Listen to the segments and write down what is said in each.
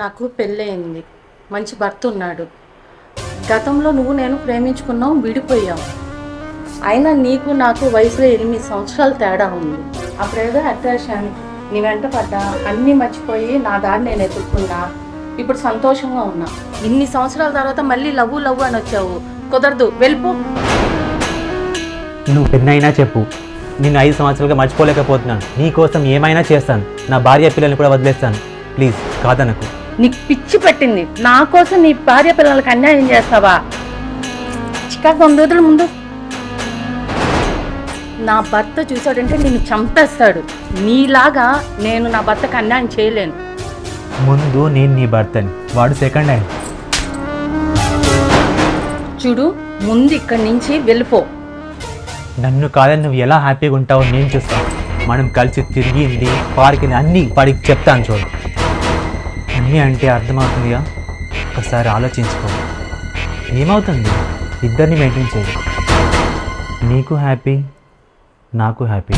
నాకు పెళ్ళయింది. మంచి భర్త ఉన్నాడు. గతంలో నువ్వు నేను ప్రేమించుకున్నాం, విడిపోయాం. అయినా నీకు నాకు వయసులో 8 సంవత్సరాలు తేడా ఉంది. అప్పుడేదో అట్రాక్షన్, నీ వెంట పడ్డా, అన్నీ మర్చిపోయి నా దారి నేను ఎదుర్కొన్నా. ఇప్పుడు సంతోషంగా ఉన్నా. ఇన్ని సంవత్సరాల తర్వాత మళ్ళీ లవ్వు లవ్వు అని వచ్చావు. కుదరదు, వెళ్ళిపో. నువ్వు ఎన్నైనా చెప్పు, నేను 5 సంవత్సరాలుగా మర్చిపోలేకపోతున్నాను. నీ కోసం ఏమైనా చేస్తాను. నా భార్య పిల్లల్ని కూడా వదిలేస్తాను. ప్లీజ్ కాదనకు. నీకు పిచ్చి పట్టింది. నా కోసం నీ భార్య పిల్లలకి అన్యాయం చేస్తావా? చికాకు 2 రోజుల ముందు నా భర్త చూశాడంటే నిన్ను చంపేస్తాడు. నీలాగా నేను నా భర్తకు అన్యాయం చేయలేను. ముందు నేను నీ భర్తని, వాడు సెకండ్ హ్యాండ్. చూడు, ముందు ఇక్కడి నుంచి వెళ్ళిపో. నన్ను కాదని నువ్వు ఎలా హ్యాపీగా ఉంటావో నేను చూస్తాను. మనం కలిసి తిరిగింది, పార్కింది అన్నీ వాడికి చెప్తాను. చూడు, అన్నీ అంటే అర్థమవుతుందిగా. ఒకసారి ఆలోచించుకో. ఏమవుతుంది? ఇద్దరిని మెయింటైన్ చేయి. నీకు హ్యాపీ, నాకు హ్యాపీ.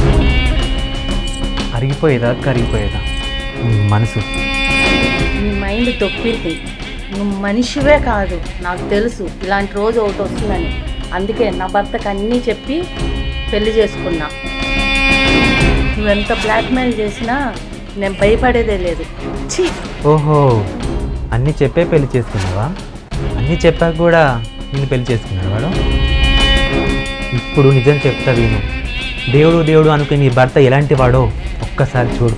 అరిగిపోయేదా కరిగిపోయేదా నీ మనసు? నీ మైండ్ తొప్పింది. నువ్వు మనిషివే కాదు, నాకు తెలుసు. ఇలాంటి రోజు ఒకటి వస్తుందని. అందుకే నా భర్తకు అన్నీ చెప్పి పెళ్లి చేసుకున్నా. నువ్వెంత బ్లాక్మెయిల్ చేసినా నేను భయపడేదే లేదు. ఛీ! ఓహో, అన్నీ చెప్పే పెళ్లి చేసుకున్నావా? అన్నీ చెప్పాక కూడా నిన్ను పెళ్లి చేసుకున్నాడు వాడు. ఇప్పుడు నిజం చెప్తా విను. దేవుడు దేవుడు అనుకుని నీ భర్త ఎలాంటి వాడో ఒక్కసారి చూడు.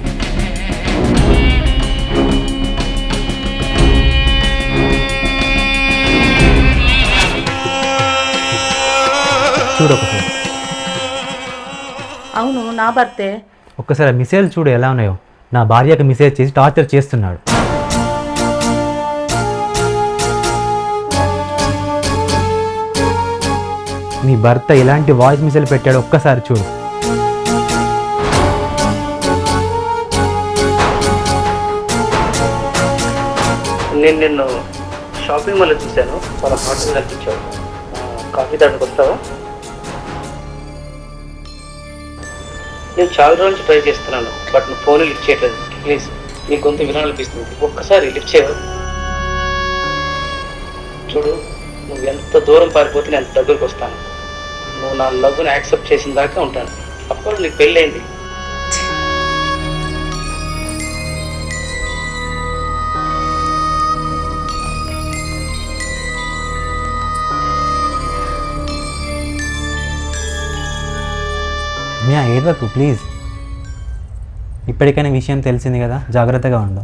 చూడు ఒకసారి. అవును, నా భర్తే. ఒక్కసారి మెసేజ్ చూడు ఎలా ఉన్నాయో. నా భార్యకు మెసేజ్ చేసి టార్చర్ చేస్తున్నాడు. నీ భర్త ఎలాంటి వాయిస్ మెసేజ్ పెట్టాడో ఒక్కసారి చూడు. నేను నిన్ను షాపింగ్ మాల్లో చూశాను. చాలా హాట్గా కనిపించావు. కాఫీ తాగడానికి వస్తావా? నేను చాలా రోజుల నుంచి ట్రై చేస్తున్నాను, బట్ నువ్వు ఫోన్ లిఫ్ట్ చేయట్లేదు. ప్లీజ్, నీ గొంతు వినాలనిపిస్తుంది. ఒక్కసారి లిఫ్ట్ చేయవు. చూడు, నువ్వు ఎంత దూరం పారిపోతే నేను అంత దగ్గరకు వస్తాను. నువ్వు నా లవ్ని యాక్సెప్ట్ చేసిన దాకా ఉంటాను. అప్పుడు నీకు పెళ్ళయింది. మీ ఏదకు ప్లీజ్. ఇప్పటికైనా విషయం తెలిసింది కదా, జాగ్రత్తగా ఉండు.